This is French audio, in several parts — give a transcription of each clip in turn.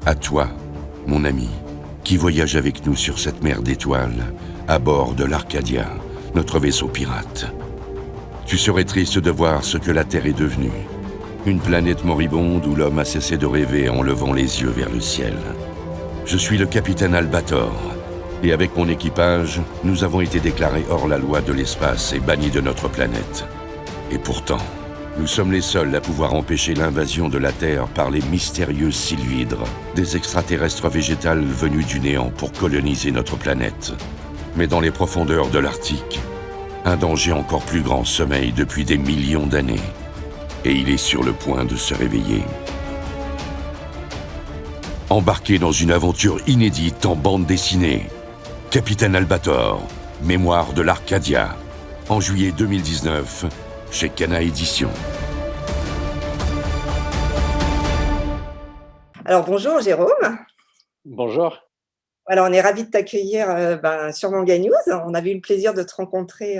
À toi, mon ami, qui voyage avec nous sur cette mer d'étoiles, à bord de l'Arcadia, notre vaisseau pirate. Tu serais triste de voir ce que la Terre est devenue. Une planète moribonde où l'homme a cessé de rêver en levant les yeux vers le ciel. Je suis le capitaine Albator, et avec mon équipage, nous avons été déclarés hors la loi de l'espace et bannis de notre planète. Et pourtant, nous sommes les seuls à pouvoir empêcher l'invasion de la Terre par les mystérieuses sylvidres, des extraterrestres végétales venus du néant pour coloniser notre planète. Mais dans les profondeurs de l'Arctique, un danger encore plus grand sommeille depuis des millions d'années. Et il est sur le point de se réveiller. Embarqué dans une aventure inédite en bande dessinée, Capitaine Albator, Mémoire de l'Arcadia, en juillet 2019, chez Kana Éditions. Alors bonjour Jérôme. Bonjour. Alors on est ravis de t'accueillir sur Manga News. On avait eu le plaisir de te rencontrer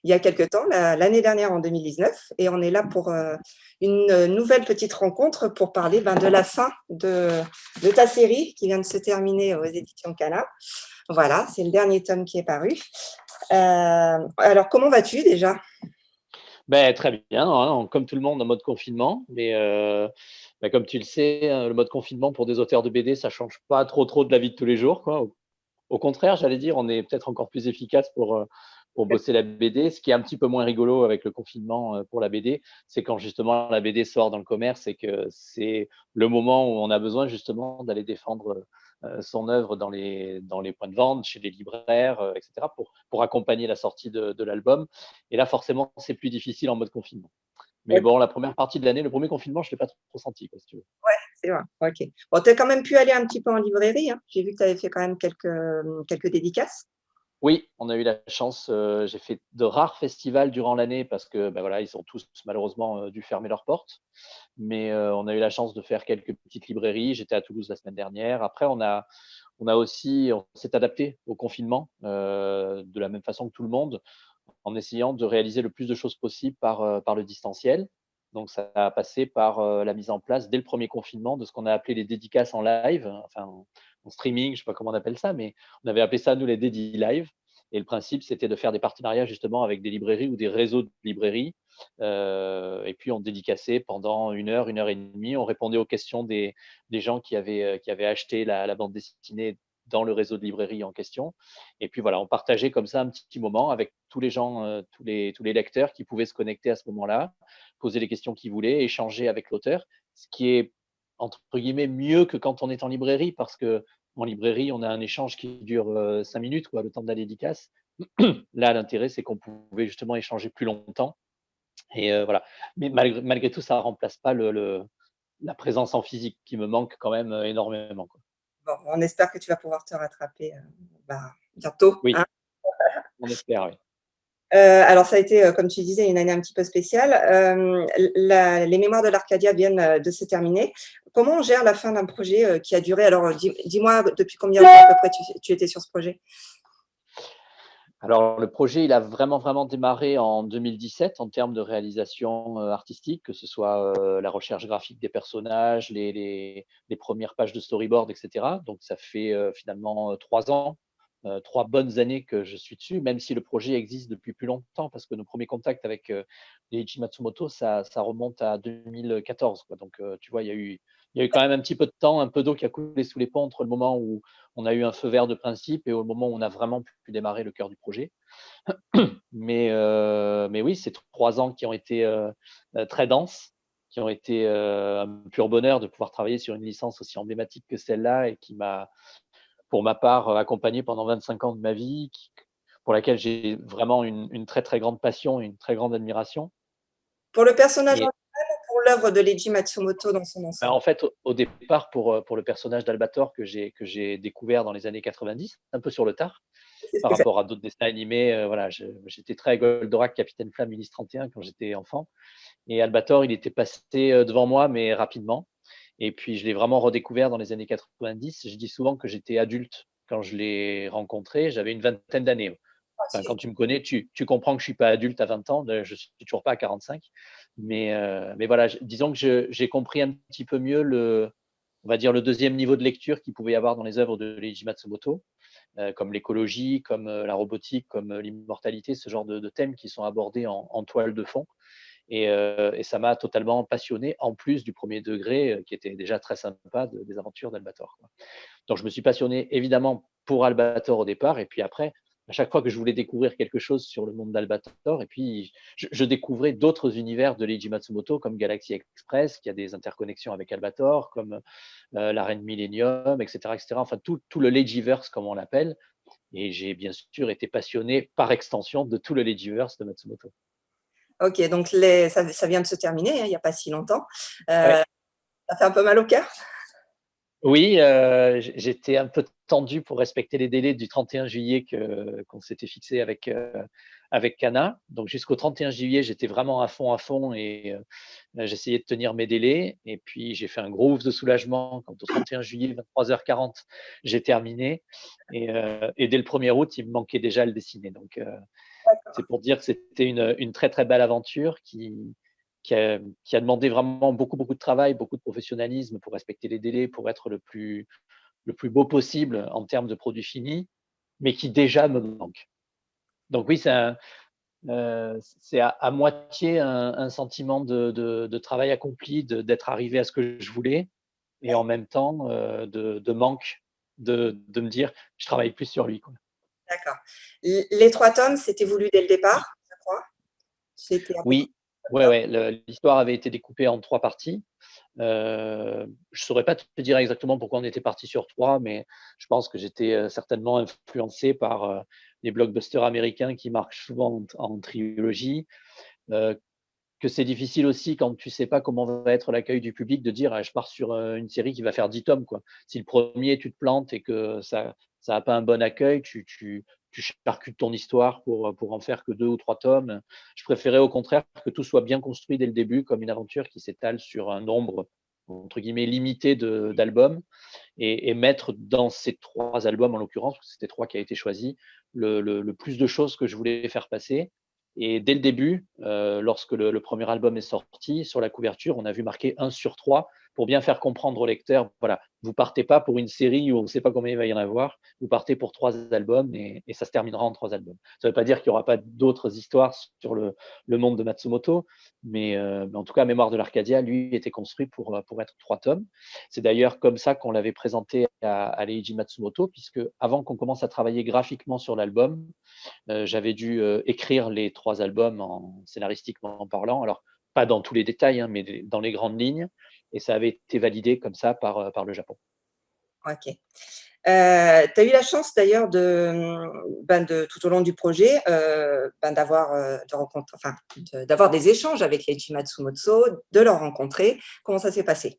il y a quelque temps, l'année dernière en 2019, et on est là pour une nouvelle petite rencontre pour parler de la fin de ta série qui vient de se terminer aux éditions Kana. Voilà, c'est le dernier tome qui est paru. Alors comment vas-tu déjà ? Très bien, hein, comme tout le monde en mode confinement, mais comme tu le sais, le mode confinement pour des auteurs de BD, ça change pas trop de la vie de tous les jours, quoi. Au contraire, j'allais dire, on est peut-être encore plus efficace pour bosser la BD. Ce qui est un petit peu moins rigolo avec le confinement pour la BD, c'est quand justement la BD sort dans le commerce et que c'est le moment où on a besoin justement d'aller défendre son œuvre dans les points de vente, chez les libraires, etc., pour accompagner la sortie de l'album. Et là, forcément, c'est plus difficile en mode confinement. Mais bon, la première partie de l'année, le premier confinement, je ne l'ai pas trop senti, quoi, si tu veux. Ouais, c'est vrai. Ok. Bon, tu as quand même pu aller un petit peu en librairie, hein. J'ai vu que tu avais fait quand même quelques dédicaces. Oui, on a eu la chance. J'ai fait de rares festivals durant l'année parce que voilà, ils ont tous malheureusement dû fermer leurs portes. Mais on a eu la chance de faire quelques petites librairies. J'étais à Toulouse la semaine dernière. Après, on s'est adapté au confinement de la même façon que tout le monde, en essayant de réaliser le plus de choses possible par le distanciel. Donc, ça a passé par la mise en place, dès le premier confinement, de ce qu'on a appelé les dédicaces en live, enfin en streaming, je ne sais pas comment on appelle ça, mais on avait appelé ça, nous, les dédi live. Et le principe, c'était de faire des partenariats justement avec des librairies ou des réseaux de librairies. Et puis, on dédicaçait pendant une heure et demie. On répondait aux questions des gens qui avaient acheté la bande dessinée dans le réseau de librairie en question. Et puis voilà, on partageait comme ça un petit moment avec tous les gens, tous les lecteurs qui pouvaient se connecter à ce moment-là, poser les questions qu'ils voulaient, échanger avec l'auteur, ce qui est entre guillemets mieux que quand on est en librairie, parce que en librairie, on a un échange qui dure 5 minutes, quoi, le temps de la dédicace. Là, l'intérêt, c'est qu'on pouvait justement échanger plus longtemps. Et voilà. Mais malgré tout, ça ne remplace pas la présence en physique qui me manque quand même énormément, quoi. Bon, on espère que tu vas pouvoir te rattraper bientôt, Oui, hein. on espère, oui. Alors ça a été, comme tu disais, une année un petit peu spéciale. Les Mémoires de l'Arcadia viennent de se terminer. Comment on gère la fin d'un projet qui a duré? Alors, dis-moi depuis combien de temps à peu près tu étais sur ce projet? Alors, le projet, il a vraiment démarré en 2017 en termes de réalisation artistique, que ce soit la recherche graphique des personnages, les premières pages de storyboard, etc. Donc, ça fait finalement 3 ans, 3 bonnes années que je suis dessus, même si le projet existe depuis plus longtemps, parce que nos premiers contacts avec Eiichi Matsumoto, ça remonte à 2014, quoi. Donc, tu vois, il y a eu quand même un petit peu de temps, un peu d'eau qui a coulé sous les ponts entre le moment où on a eu un feu vert de principe et au moment où on a vraiment pu démarrer le cœur du projet. Mais oui, c'est 3 ans qui ont été très denses, qui ont été un pur bonheur de pouvoir travailler sur une licence aussi emblématique que celle-là et qui m'a, pour ma part, accompagné pendant 25 ans de ma vie, pour laquelle j'ai vraiment une très grande passion et une très grande admiration. Pour le personnage en Et lui-même ou pour l'œuvre de Leiji Matsumoto dans son ensemble? en fait, au départ, pour le personnage d'Albator que j'ai découvert dans les années 90, un peu sur le tard, C'est ce par que j'ai. rapport à d'autres dessins animés. Voilà, j'étais très Goldorak, Capitaine Flamme, Ulysse 31 quand j'étais enfant. Et Albator, il était passé devant moi, mais rapidement. Et puis, je l'ai vraiment redécouvert dans les années 90. Je dis souvent que j'étais adulte quand je l'ai rencontré. J'avais une vingtaine d'années. Enfin, quand tu me connais, tu comprends que je ne suis pas adulte à 20 ans. Je ne suis toujours pas à 45. Mais voilà, disons que j'ai compris un petit peu mieux on va dire, le deuxième niveau de lecture qu'il pouvait y avoir dans les œuvres de Leiji Matsumoto, comme l'écologie, comme la robotique, comme l'immortalité, ce genre de thèmes qui sont abordés en toile de fond. Et ça m'a totalement passionné, en plus du premier degré, qui était déjà très sympa, des aventures d'Albator. Donc je me suis passionné évidemment pour Albator au départ, et puis après, à chaque fois que je voulais découvrir quelque chose sur le monde d'Albator, et puis je découvrais d'autres univers de Leiji Matsumoto, comme Galaxy Express, qui a des interconnexions avec Albator, comme la Reine Millennium, etc., etc. Enfin, tout le Leijiverse, comme on l'appelle. Et j'ai bien sûr été passionné par extension de tout le Leijiverse de Matsumoto. Ok, donc ça vient de se terminer, hein, il n'y a pas si longtemps. Ouais. Ça fait un peu mal au cœur? Oui, j'étais un peu tendu pour respecter les délais du 31 juillet qu'on s'était fixé avec Cana. Donc jusqu'au 31 juillet, j'étais vraiment à fond et j'essayais de tenir mes délais. Et puis j'ai fait un gros ouf de soulagement quand au 31 juillet, 23h40, j'ai terminé. Et dès le 1er août, il me manquait déjà le dessiner. Donc c'est pour dire que c'était une très très belle aventure qui a demandé vraiment beaucoup de travail, beaucoup de professionnalisme pour respecter les délais, pour être le plus beau possible en termes de produit fini, mais qui déjà me manque. Donc oui, c'est à moitié un sentiment de travail accompli, d'être arrivé à ce que je voulais, et en même temps de manque, de me dire je travaille plus sur lui, quoi. D'accord. Les 3 tomes, c'était voulu dès le départ, je crois? C'était à peu près Oui, comme ça? ouais, l'histoire avait été découpée en 3 parties. Je ne saurais pas te dire exactement pourquoi on était parti sur 3, mais je pense que j'étais certainement influencé par les blockbusters américains qui marchent souvent en trilogie. Que c'est difficile aussi quand tu sais pas comment va être l'accueil du public de dire: «Ah, je pars sur une série qui va faire 10 tomes, quoi». Si le premier tu te plantes et que ça a pas un bon accueil, tu charcutes ton histoire pour en faire que 2 ou 3 tomes. Je préférais au contraire que tout soit bien construit dès le début, comme une aventure qui s'étale sur un nombre, entre guillemets, «limité» d'albums, et mettre dans ces 3 albums, en l'occurrence, parce que c'était 3 qui a été choisi, le plus de choses que je voulais faire passer. Et dès le début, lorsque le premier album est sorti, sur la couverture, on a vu marqué 1/3 pour bien faire comprendre au lecteur, voilà, vous partez pas pour une série où on ne sait pas combien il va y en avoir, vous partez pour 3 albums, et ça se terminera en 3 albums. Ça ne veut pas dire qu'il n'y aura pas d'autres histoires sur le monde de Matsumoto, mais en tout cas, Mémoire de l'Arcadia, lui, était construit pour être 3 tomes. C'est d'ailleurs comme ça qu'on l'avait présenté à Leiji Matsumoto, puisque avant qu'on commence à travailler graphiquement sur l'album, j'avais dû écrire les 3 albums scénaristiquement parlant. Alors, pas dans tous les détails, hein, mais dans les grandes lignes. Et ça avait été validé comme ça par le Japon. OK. Tu as eu la chance d'ailleurs tout au long du projet, d'avoir, d'avoir des échanges avec Leiji Matsumoto, de le rencontrer. Comment ça s'est passé?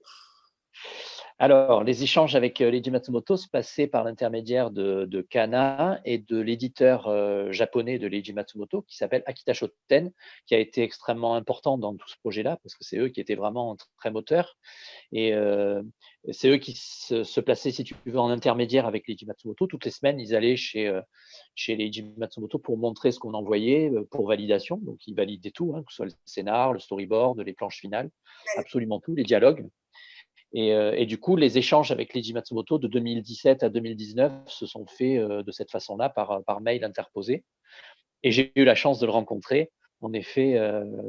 Alors, les échanges avec Leiji Matsumoto se passaient par l'intermédiaire de Kana et de l'éditeur japonais de Leiji Matsumoto, qui s'appelle Akita Shoten, qui a été extrêmement important dans tout ce projet-là, parce que c'est eux qui étaient vraiment très moteurs. Et c'est eux qui se plaçaient, si tu veux, en intermédiaire avec Leiji Matsumoto. Toutes les semaines, ils allaient chez Leiji Matsumoto pour montrer ce qu'on envoyait pour validation. Donc, ils validaient tout, hein, que ce soit le scénar, le storyboard, les planches finales, absolument tout, les dialogues. Et du coup, les échanges avec Leiji Matsumoto de 2017 à 2019 se sont faits de cette façon-là, par mail interposé. Et j'ai eu la chance de le rencontrer. En effet,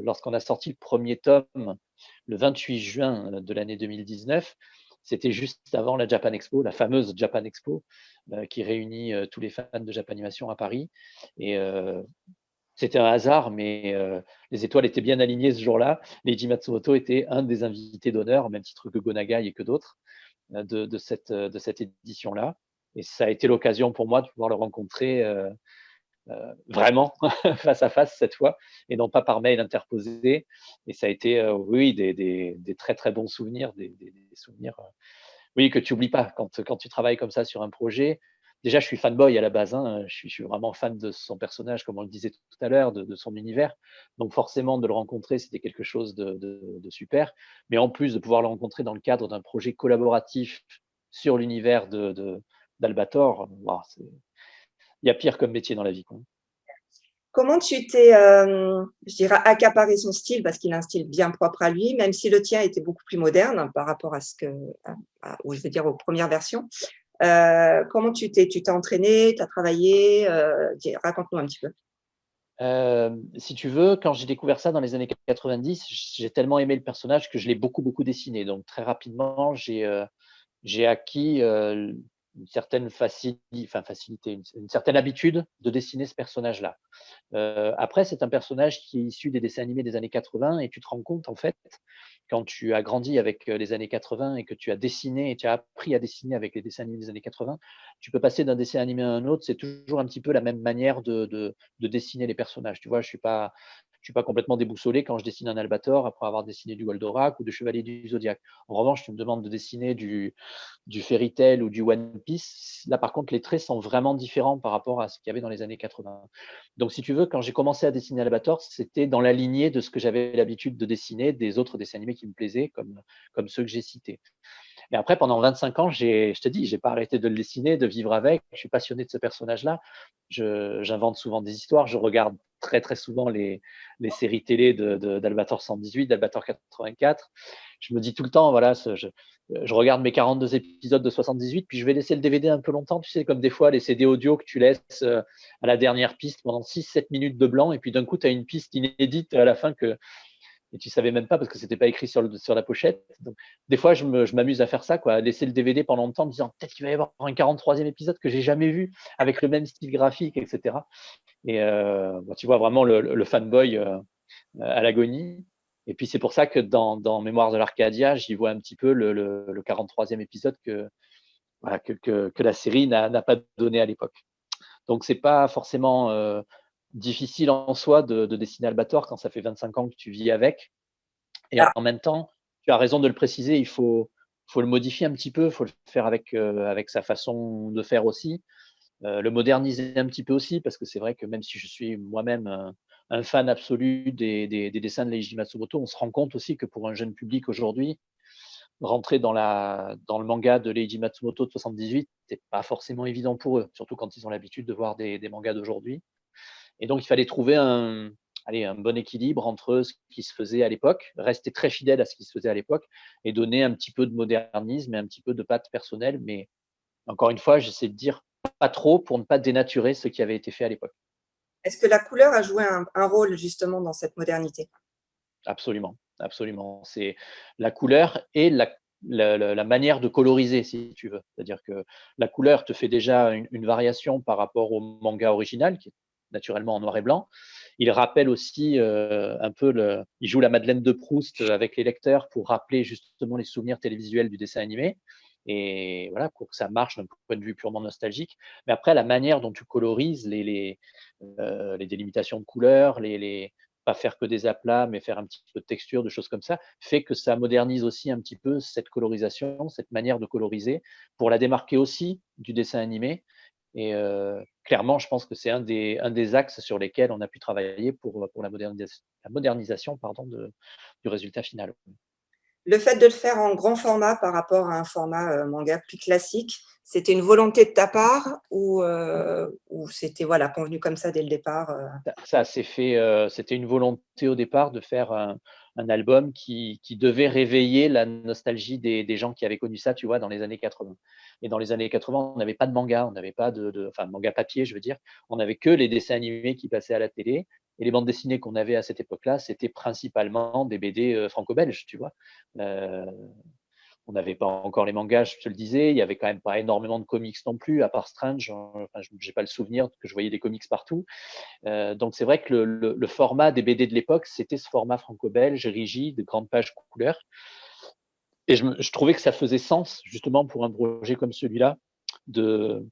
lorsqu'on a sorti le premier tome, le 28 juin de l'année 2019, c'était juste avant la Japan Expo, la fameuse Japan Expo, qui réunit tous les fans de Japanimation à Paris. Et c'était un hasard, mais les étoiles étaient bien alignées ce jour-là. Leiji Matsumoto était un des invités d'honneur, au même titre que Go Nagai et que d'autres, de cette édition-là. Et ça a été l'occasion pour moi de pouvoir le rencontrer vraiment face à face cette fois, et non pas par mail interposé. Et ça a été, oui, des très très bons souvenirs, des souvenirs, oui, que tu oublies pas quand tu travailles comme ça sur un projet. Déjà, je suis fanboy à la base, hein, je suis vraiment fan de son personnage, comme on le disait tout à l'heure, de son univers. Donc forcément, de le rencontrer, c'était quelque chose de super. Mais en plus de pouvoir le rencontrer dans le cadre d'un projet collaboratif sur l'univers d'Albator, waouh, il y a pire comme métier dans la vie, quoi. Comment tu t'es, je dirais, accaparé son style parce qu'il a un style bien propre à lui, même si le tien était beaucoup plus moderne par rapport à ce que ou je veux dire aux premières versions. Comment tu t'es entraîné, tu as travaillé, raconte-nous un petit peu. Si tu veux, quand j'ai découvert ça dans les années 90, j'ai tellement aimé le personnage que je l'ai beaucoup, beaucoup dessiné. Donc très rapidement, j'ai acquis, une certaine facilité, une certaine habitude de dessiner ce personnage-là. Après, c'est un personnage qui est issu des dessins animés des années 80 et tu te rends compte, en fait, quand tu as grandi avec, les années 80 et que tu as dessiné et tu as appris à dessiner avec les dessins animés des années 80, tu peux passer d'un dessin animé à un autre, c'est toujours un petit peu la même manière de dessiner les personnages. Tu vois? Je suis pas complètement déboussolé quand je dessine un Albator après avoir dessiné du Goldorak ou des Chevaliers du Zodiaque. En revanche, tu me demandes de dessiner du Fairy Tail ou du One Piece. Là, par contre, les traits sont vraiment différents par rapport à ce qu'il y avait dans les années 80. Donc, si tu veux, quand j'ai commencé à dessiner Albator, c'était dans la lignée de ce que j'avais l'habitude de dessiner, des autres dessins animés qui me plaisaient, comme ceux que j'ai cités. Et après, pendant 25 ans, je te dis, j'ai pas arrêté de le dessiner, de vivre avec. Je suis passionné de ce personnage-là. J'invente souvent des histoires. Je regarde très, très souvent les séries télé d'Albator 118, d'Albator 84. Je me dis tout le temps, voilà, je regarde mes 42 épisodes de 78, puis je vais laisser le DVD un peu longtemps. Tu sais, comme des fois, les CD audio que tu laisses à la dernière piste pendant 6-7 minutes de blanc, et puis d'un coup, tu as une piste inédite à la fin et tu savais même pas parce que c'était pas écrit sur la pochette. Donc, des fois, je m'amuse à faire ça, quoi, à laisser le DVD pendant longtemps, en me disant peut-être qu'il va y avoir un 43e épisode que j'ai jamais vu avec le même style graphique, etc. Et tu vois vraiment le fanboy à l'agonie. Et puis c'est pour ça que dans Mémoire de l'Arcadia, j'y vois un petit peu le 43e épisode voilà, que la série n'a pas donné à l'époque. Donc c'est pas forcément difficile en soi de dessiner Albator quand ça fait 25 ans que tu vis avec. Et Ah, en même temps, tu as raison de le préciser, il faut le modifier un petit peu, il faut le faire avec sa façon de faire aussi, le moderniser un petit peu aussi, parce que c'est vrai que même si je suis moi-même un fan absolu des dessins de Leiji Matsumoto, on se rend compte aussi que pour un jeune public aujourd'hui, rentrer dans le manga de Leiji Matsumoto de 78, c'est pas forcément évident pour eux, surtout quand ils ont l'habitude de voir des mangas d'aujourd'hui. Et donc, il fallait trouver un bon équilibre entre ce qui se faisait à l'époque, rester très fidèle à ce qui se faisait à l'époque et donner un petit peu de modernisme et un petit peu de patte personnelle. Mais encore une fois, j'essaie de dire pas trop pour ne pas dénaturer ce qui avait été fait à l'époque. est-ce que la couleur a joué un rôle justement dans cette modernité? Absolument, absolument. C'est la couleur et la manière de coloriser, si tu veux. C'est-à-dire que la couleur te fait déjà une variation par rapport au manga original, qui est naturellement en noir et blanc. Il rappelle aussi un peu il joue la Madeleine de Proust avec les lecteurs pour rappeler justement les souvenirs télévisuels du dessin animé. Et voilà, pour que ça marche d'un point de vue purement nostalgique. Mais après, la manière dont tu colorises les délimitations de couleurs, pas faire que des aplats, mais faire un petit peu de texture, de choses comme ça, fait que ça modernise aussi un petit peu cette colorisation, cette manière de coloriser, pour la démarquer aussi du dessin animé. Et clairement, je pense que c'est un des axes sur lesquels on a pu travailler pour la modernisation pardon, du résultat final. Le fait de le faire en grand format par rapport à un format, manga plus classique, c'était une volonté de ta part ou c'était, voilà, convenu comme ça dès le départ, Ça s'est fait, c'était une volonté au départ de faire un album qui devait réveiller la nostalgie des gens qui avaient connu ça, tu vois, dans les années 80. Et dans les années 80, on n'avait pas de manga, on n'avait pas enfin, manga papier, je veux dire. On n'avait que les dessins animés qui passaient à la télé. Et les bandes dessinées qu'on avait à cette époque-là, c'était principalement des BD franco-belges, tu vois. Euh, on n'avait pas encore les mangas, je te le disais. Il y avait quand même pas énormément de comics non plus, à part Strange. Enfin, je n'ai pas le souvenir que je voyais des comics partout. Donc c'est vrai que le format des BD de l'époque, c'était ce format franco-belge, rigide, grande page couleur. Et je trouvais que ça faisait sens, justement, pour un projet comme celui-là, de,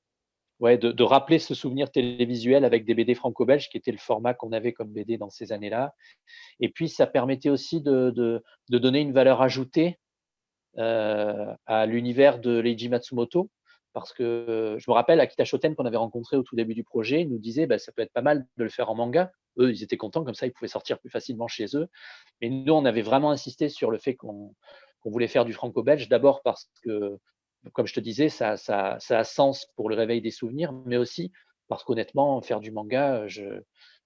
ouais, de rappeler ce souvenir télévisuel avec des BD franco-belges, qui était le format qu'on avait comme BD dans ces années-là. Et puis, ça permettait aussi de donner une valeur ajoutée à l'univers de Leiji Matsumoto. Parce que je me rappelle Akita Shoten qu'on avait rencontré au tout début du projet, il nous disait bah, ça peut être pas mal de le faire en manga. Eux, ils étaient contents, comme ça, ils pouvaient sortir plus facilement chez eux. Mais nous, on avait vraiment insisté sur le fait qu'on voulait faire du franco-belge, d'abord parce que, comme je te disais, ça a sens pour le réveil des souvenirs, mais aussi parce qu'honnêtement, faire du manga,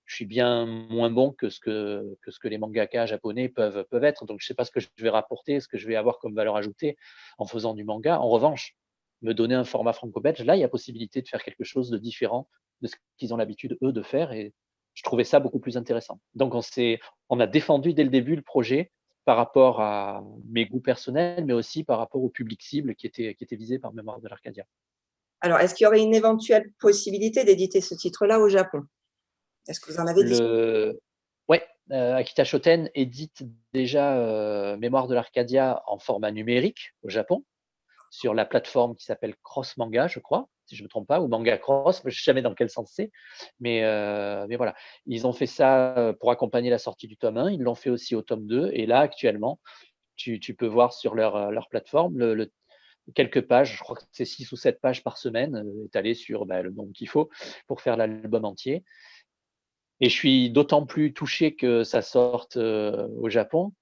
je suis bien moins bon que ce que les mangaka japonais peuvent être. Donc, je ne sais pas ce que je vais rapporter, ce que je vais avoir comme valeur ajoutée en faisant du manga. En revanche, me donner un format franco-belge, là, il y a possibilité de faire quelque chose de différent de ce qu'ils ont l'habitude, eux, de faire. Et je trouvais ça beaucoup plus intéressant. Donc, on a défendu dès le début le projet par rapport à mes goûts personnels, mais aussi par rapport au public cible qui était visé par Mémoire de l'Arcadia. Alors, est-ce qu'il y aurait une éventuelle possibilité d'éditer ce titre-là au Japon? Est-ce que vous en avez discuté? Ouais, Akita Shoten édite déjà Mémoire de l'Arcadia en format numérique au Japon, sur la plateforme qui s'appelle Cross Manga, je crois, si je ne me trompe pas, ou Manga Cross, je ne sais jamais dans quel sens c'est. Mais voilà, ils ont fait ça pour accompagner la sortie du tome 1, ils l'ont fait aussi au tome 2, et là, actuellement, tu peux voir sur leur plateforme quelques pages, je crois que c'est 6 ou 7 pages par semaine, étalées sur le nombre qu'il faut pour faire l'album entier. Et je suis d'autant plus touché que ça sorte au Japon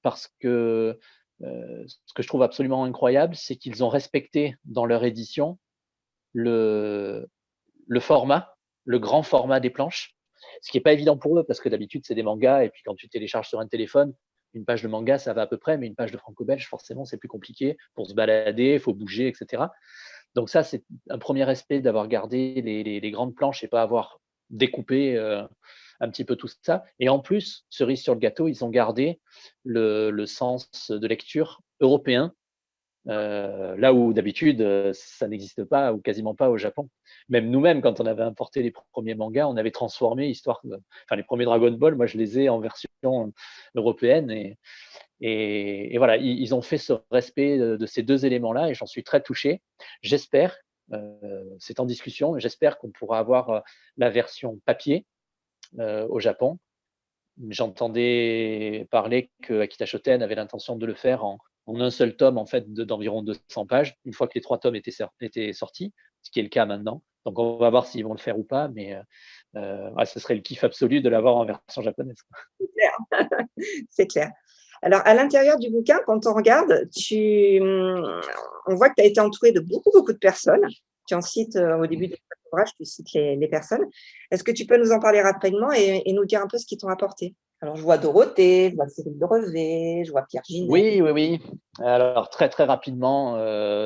parce que ce que je trouve absolument incroyable, c'est qu'ils ont respecté dans leur édition le, le format, le grand format des planches, ce qui n'est pas évident pour eux parce que d'habitude, c'est des mangas et puis quand tu télécharges sur un téléphone, une page de manga, ça va à peu près, mais une page de franco-belge, forcément, c'est plus compliqué pour se balader, il faut bouger, etc. Donc ça, c'est un premier respect d'avoir gardé les grandes planches et pas avoir découpé un petit peu tout ça. Et en plus, cerise sur le gâteau, ils ont gardé le sens de lecture européen, là où d'habitude, ça n'existe pas ou quasiment pas au Japon. Même nous-mêmes, quand on avait importé les premiers mangas, on avait transformé enfin les premiers Dragon Ball, moi je les ai en version européenne et voilà, ils ont fait ce respect de ces deux éléments-là et j'en suis très touché. J'espère, c'est en discussion, j'espère qu'on pourra avoir la version papier au Japon. J'entendais parler que Akita Shoten avait l'intention de le faire en un seul tome en fait d'environ 200 pages, une fois que les 3 tomes étaient sortis, ce qui est le cas maintenant. Donc on va voir s'ils vont le faire ou pas, mais ce serait le kiff absolu de l'avoir en version japonaise. C'est clair. C'est clair. Alors, à l'intérieur du bouquin, quand on regarde, on voit que tu as été entouré de beaucoup, beaucoup de personnes. Tu en cites au début de ton ouvrage, tu cites les personnes. Est-ce que tu peux nous en parler rapidement et nous dire un peu ce qu'ils t'ont apporté? Alors, je vois Dorothée, je vois Cyril Drevet, je vois Pierre Ginet. Oui, oui, oui. Alors très très rapidement,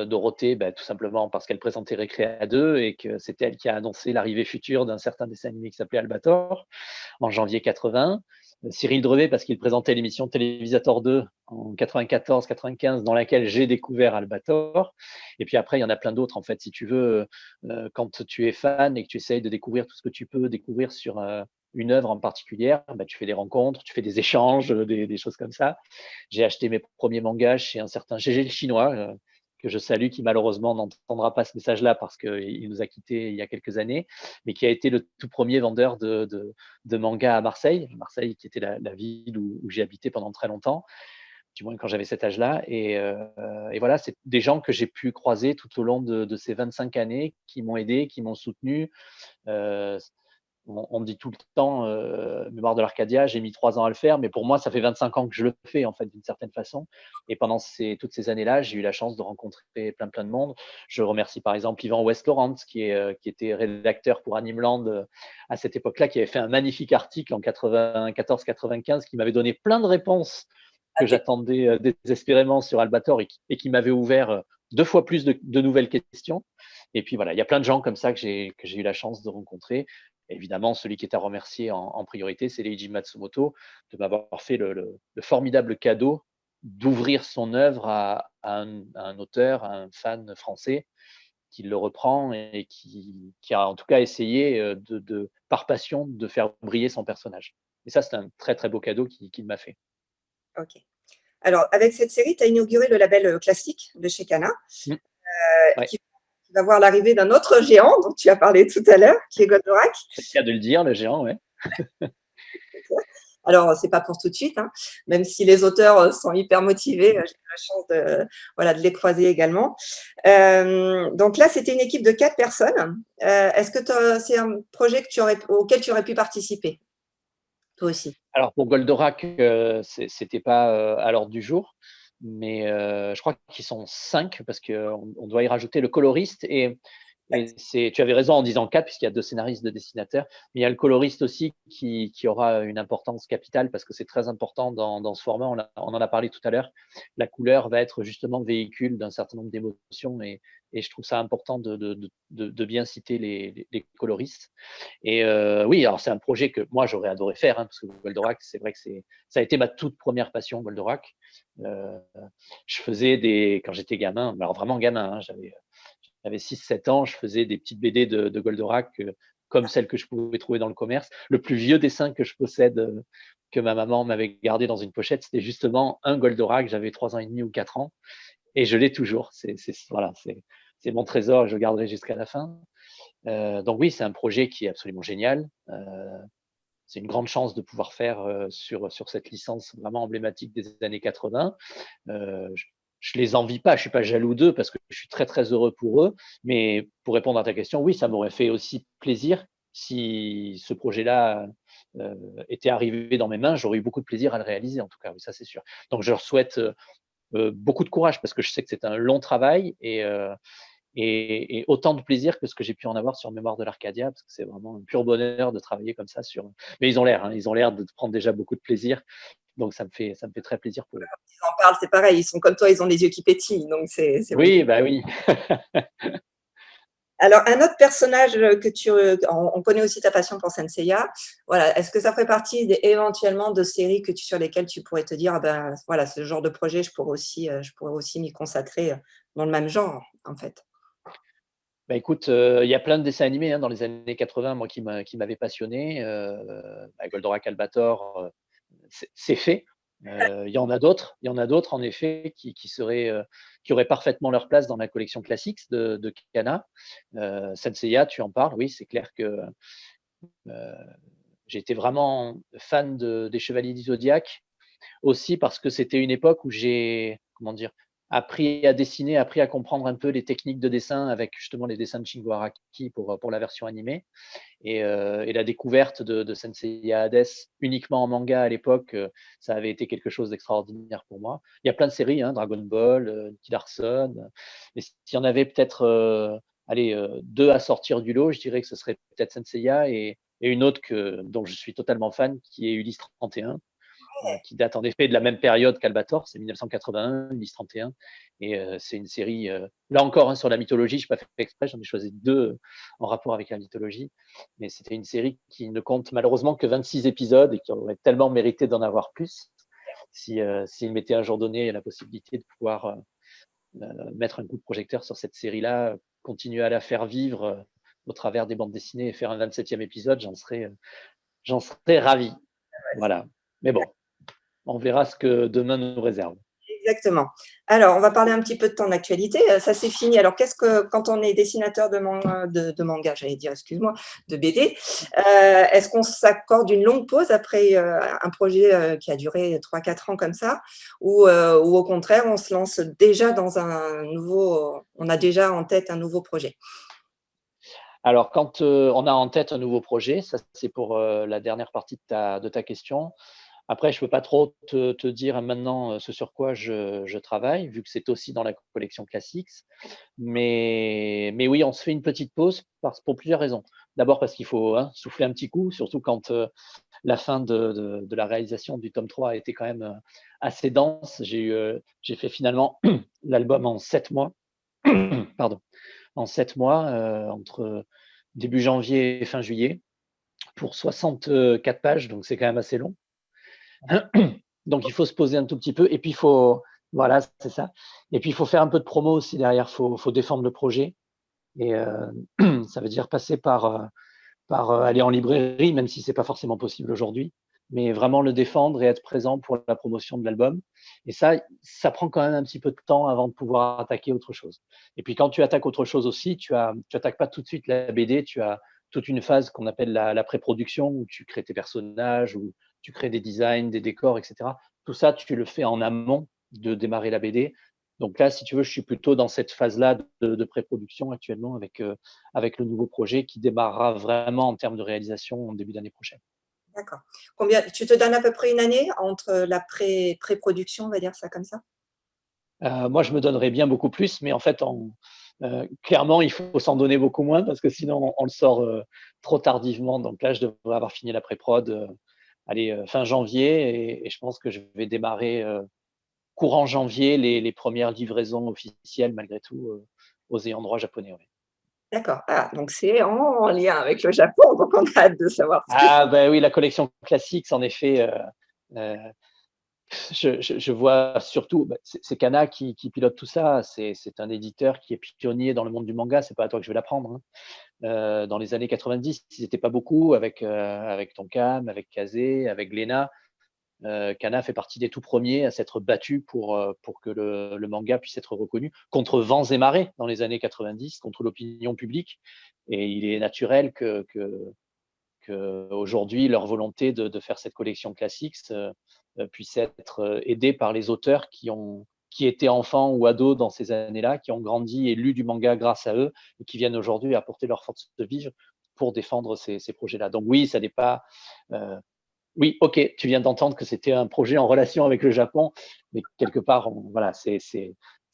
Dorothée, tout simplement parce qu'elle présentait Récréa 2 et que c'était elle qui a annoncé l'arrivée future d'un certain dessin animé qui s'appelait Albator en janvier 80. Cyril Drevet parce qu'il présentait l'émission Télévisateur 2 en 94-95 dans laquelle j'ai découvert Albator. Et puis après, il y en a plein d'autres en fait. Si tu veux, quand tu es fan et que tu essayes de découvrir tout ce que tu peux découvrir sur une œuvre en particulier, tu fais des rencontres, tu fais des échanges, des choses comme ça. J'ai acheté mes premiers mangas chez un certain GG le Chinois, que je salue, qui malheureusement n'entendra pas ce message-là parce qu'il nous a quittés il y a quelques années, mais qui a été le tout premier vendeur de mangas à Marseille. Marseille qui était la ville où j'ai habité pendant très longtemps, du moins quand j'avais cet âge-là. Et voilà, c'est des gens que j'ai pu croiser tout au long de ces 25 années, qui m'ont aidé, qui m'ont soutenu. On me dit tout le temps, Mémoire de l'Arcadia, j'ai mis 3 ans à le faire, mais pour moi, ça fait 25 ans que je le fais, en fait, d'une certaine façon. Et pendant toutes ces années-là, j'ai eu la chance de rencontrer plein de monde. Je remercie par exemple Yvan West-Laurent, qui était rédacteur pour Animeland à cette époque-là, qui avait fait un magnifique article en 94-95, qui m'avait donné plein de réponses que j'attendais désespérément sur Albator et qui m'avait ouvert 2 fois plus de nouvelles questions. Et puis voilà, il y a plein de gens comme ça que j'ai eu la chance de rencontrer. Évidemment, celui qui est à remercier en priorité, c'est Leiji Matsumoto de m'avoir fait le formidable cadeau d'ouvrir son œuvre à un auteur, à un fan français qui le reprend et qui a en tout cas essayé par passion de faire briller son personnage. Et ça, c'est un très très beau cadeau qu'il m'a fait. Ok. Alors, avec cette série, tu as inauguré le label classique de chez Kana, Ouais. qui va voir l'arrivée d'un autre géant dont tu as parlé tout à l'heure, qui est Goldorak. C'est le cas de le dire, le géant, ouais. Alors, c'est pas pour tout de suite, hein, même si les auteurs sont hyper motivés, j'ai eu la chance de les croiser également. Donc là, c'était une équipe de 4 personnes. Est-ce que c'est un projet auquel tu aurais pu participer, toi aussi? Alors pour Goldorak, c'était pas à l'ordre du jour, mais je crois qu'ils sont 5 parce qu'on doit y rajouter le coloriste et Et tu avais raison en disant 4, puisqu'il y a 2 scénaristes, 2 dessinateurs, mais il y a le coloriste aussi qui aura une importance capitale parce que c'est très important dans ce format. On en a parlé tout à l'heure. La couleur va être justement véhicule d'un certain nombre d'émotions et je trouve ça important de bien citer les coloristes. Et oui, alors c'est un projet que moi j'aurais adoré faire, parce que Goldorak, c'est vrai que ça a été ma toute première passion, Goldorak. Je faisais quand j'étais gamin, alors vraiment gamin, j'avais 6-7 ans, je faisais des petites BD de Goldorak comme celles que je pouvais trouver dans le commerce. Le plus vieux dessin que je possède, que ma maman m'avait gardé dans une pochette, c'était justement un Goldorak. J'avais 3 ans et demi ou 4 ans et je l'ai toujours. Voilà, c'est mon trésor et je le garderai jusqu'à la fin. Donc oui, c'est un projet qui est absolument génial. C'est une grande chance de pouvoir faire sur cette licence vraiment emblématique des années 80. Je les envie pas, je suis pas jaloux d'eux parce que je suis très très heureux pour eux. Mais pour répondre à ta question, oui, ça m'aurait fait aussi plaisir si ce projet-là était arrivé dans mes mains. J'aurais eu beaucoup de plaisir à le réaliser, en tout cas, oui, ça c'est sûr. Donc je leur souhaite beaucoup de courage parce que je sais que c'est un long travail et autant de plaisir que ce que j'ai pu en avoir sur Mémoire de l'Arcadia, parce que c'est vraiment un pur bonheur de travailler comme ça sur. Mais ils ont l'air de prendre déjà beaucoup de plaisir, donc ça me fait très plaisir pour eux. Ils en parlent, c'est pareil, ils sont comme toi, ils ont les yeux qui pétillent, donc c'est Oui, bah oui. Alors, un autre personnage on connaît aussi ta passion pour Saint Seiya. Voilà, est-ce que ça ferait partie éventuellement de séries sur lesquelles tu pourrais te dire, ah ben voilà, ce genre de projet, je pourrais aussi m'y consacrer dans le même genre, en fait. Bah écoute, il y a plein de dessins animés dans les années 80, moi qui m'avaient passionné. Goldorak, Albator, c'est fait. Il y en a d'autres en effet qui auraient parfaitement leur place dans la collection classique de Kana. Saint Seiya, tu en parles, oui, c'est clair que j'ai été vraiment fan des Chevaliers du Zodiaque, aussi parce que c'était une époque où j'ai, comment dire, appris à dessiner, appris à comprendre un peu les techniques de dessin avec justement les dessins de Shingo Araki pour la version animée. Et la découverte de Sensei Hades uniquement en manga à l'époque, ça avait été quelque chose d'extraordinaire pour moi. Il y a plein de séries, Dragon Ball, Nicky Larson, mais s'il y en avait peut-être deux à sortir du lot, je dirais que ce serait peut-être Senseiya et une autre dont je suis totalement fan, qui est Ulysse 31, qui date en effet de la même période qu'Albator, c'est 1981, Ulysse 31, et c'est une série, là encore, sur la mythologie, je n'ai pas fait exprès, j'en ai choisi 2 en rapport avec la mythologie, mais c'était une série qui ne compte malheureusement que 26 épisodes et qui aurait tellement mérité d'en avoir plus s'il m'était un jour donné la possibilité de pouvoir mettre un coup de projecteur sur cette série-là, continuer à la faire vivre au travers des bandes dessinées et faire un 27e épisode, j'en serais ravi. Voilà. Mais bon, on verra ce que demain nous réserve. Exactement. Alors, on va parler un petit peu de ton actualité. Ça, c'est fini. Alors, quand on est dessinateur de manga, j'allais dire, excuse-moi, de BD, est-ce qu'on s'accorde une longue pause après un projet qui a duré 3-4 ans comme ça, ou au contraire, on se lance déjà dans on a déjà en tête un nouveau projet? Alors, quand on a en tête un nouveau projet, ça c'est pour la dernière partie de ta question. Après, je ne peux pas trop te dire maintenant ce sur quoi je travaille, vu que c'est aussi dans la collection classique. Mais oui, on se fait une petite pause pour plusieurs raisons. D'abord parce qu'il faut souffler un petit coup, surtout quand la fin de la réalisation du tome 3 a été quand même assez dense. J'ai fait finalement l'album en 7 mois. Pardon. En 7 mois, entre début janvier et fin juillet, pour 64 pages, donc c'est quand même assez long. Donc il faut se poser un tout petit peu et puis voilà, c'est ça. Et puis il faut faire un peu de promo aussi derrière, faut défendre le projet et ça veut dire passer par aller en librairie, même si c'est pas forcément possible aujourd'hui, mais vraiment le défendre et être présent pour la promotion de l'album. Et ça prend quand même un petit peu de temps avant de pouvoir attaquer autre chose. Et puis quand tu attaques autre chose aussi, tu attaques pas tout de suite la BD, tu as toute une phase qu'on appelle la pré-production où tu crées tes personnages, où tu crées des designs, des décors, etc. Tout ça, tu le fais en amont de démarrer la BD. Donc là, si tu veux, je suis plutôt dans cette phase-là de pré-production actuellement avec le nouveau projet qui démarrera vraiment en termes de réalisation en début d'année prochaine. D'accord. Tu te donnes à peu près une année entre la pré-production, on va dire ça comme ça? Moi, je me donnerais bien beaucoup plus, mais en fait, Clairement, il faut s'en donner beaucoup moins parce que sinon on le sort trop tardivement. Donc là, je devrais avoir fini la pré-prod fin janvier et je pense que je vais démarrer courant janvier les premières livraisons officielles malgré tout aux ayants droit japonais. Ouais. D'accord. Ah, donc c'est en lien avec le Japon, donc on a hâte de savoir ce que Ah ben oui, la collection classique, en effet. Je vois surtout, c'est Kana qui pilote tout ça. C'est un éditeur qui est pionnier dans le monde du manga. C'est pas à toi que je vais l'apprendre. Hein. Dans les années 90, ils n'étaient pas beaucoup avec Tonkam, avec Kazé, avec Glénat. Kana fait partie des tout premiers à s'être battu pour que le manga puisse être reconnu contre vents et marées dans les années 90, contre l'opinion publique. Et il est naturel que aujourd'hui leur volonté de faire cette collection classique puisse être aidée par les auteurs qui étaient enfants ou ados dans ces années-là, qui ont grandi et lu du manga grâce à eux et qui viennent aujourd'hui apporter leur force de vive pour défendre ces projets-là. Donc oui, ça n'est pas oui, ok, tu viens d'entendre que c'était un projet en relation avec le Japon, mais quelque part, voilà, c'est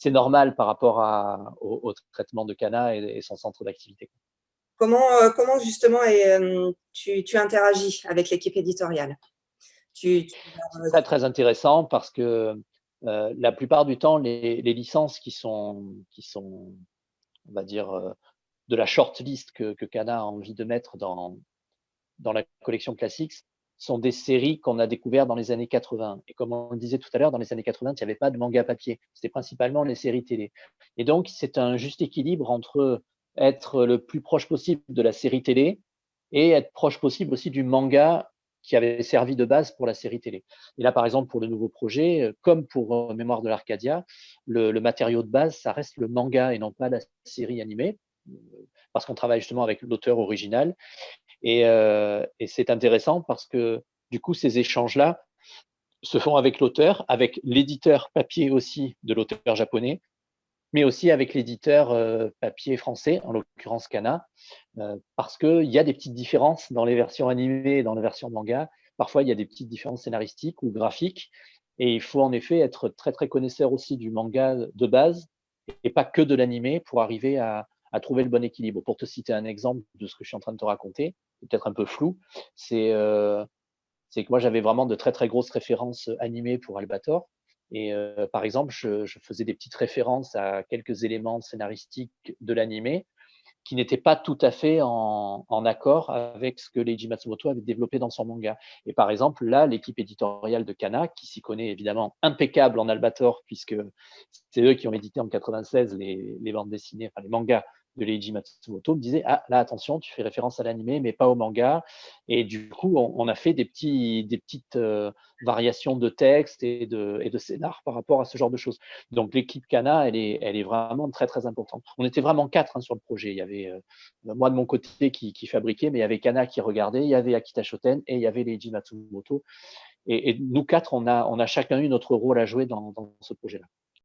normal par rapport au traitement de Kana et son centre d'activité. comment justement tu interagis avec l'équipe éditoriale? C'est très, très intéressant parce que la plupart du temps, les licences qui sont, on va dire, de la shortlist que Kana a envie de mettre dans la collection classique sont des séries qu'on a découvertes dans les années 80. Et comme on le disait tout à l'heure, dans les années 80, il n'y avait pas de manga papier. C'était principalement les séries télé. Et donc, c'est un juste équilibre entre être le plus proche possible de la série télé et être proche possible aussi du manga qui avait servi de base pour la série télé. Et là, par exemple, pour le nouveau projet, comme pour Mémoire de l'Arcadia, le matériau de base, ça reste le manga et non pas la série animée, parce qu'on travaille justement avec l'auteur original. Et c'est intéressant parce que du coup, ces échanges-là se font avec l'auteur, avec l'éditeur papier aussi de l'auteur japonais, mais aussi avec l'éditeur papier français, en l'occurrence Kana, parce qu'il y a des petites différences dans les versions animées et dans les versions manga. Parfois, il y a des petites différences scénaristiques ou graphiques, et il faut en effet être très très connaisseur aussi du manga de base et pas que de l'animé pour arriver à trouver le bon équilibre. Pour te citer un exemple de ce que je suis en train de te raconter, peut-être un peu flou, c'est que moi j'avais vraiment de très très grosses références animées pour Albator. Et par exemple, je faisais des petites références à quelques éléments scénaristiques de l'animé qui n'étaient pas tout à fait en accord avec ce que Leiji Matsumoto avait développé dans son manga. Et par exemple, là, l'équipe éditoriale de Kana, qui s'y connaît évidemment impeccable en Albator, puisque c'est eux qui ont édité en 96 les bandes dessinées, enfin les mangas de Leiji Matsumoto, me disait ah là attention, tu fais référence à l'animé mais pas au manga. Et du coup on a fait des petites variations de texte et de scénar par rapport à ce genre de choses. Donc l'équipe Kana elle est vraiment très très importante. On était vraiment 4 sur le projet. Il y avait moi de mon côté qui fabriquait, mais il y avait Kana qui regardait, il y avait Akita Shoten et il y avait Leiji Matsumoto. Et nous 4 on a chacun eu notre rôle à jouer dans ce projet-là.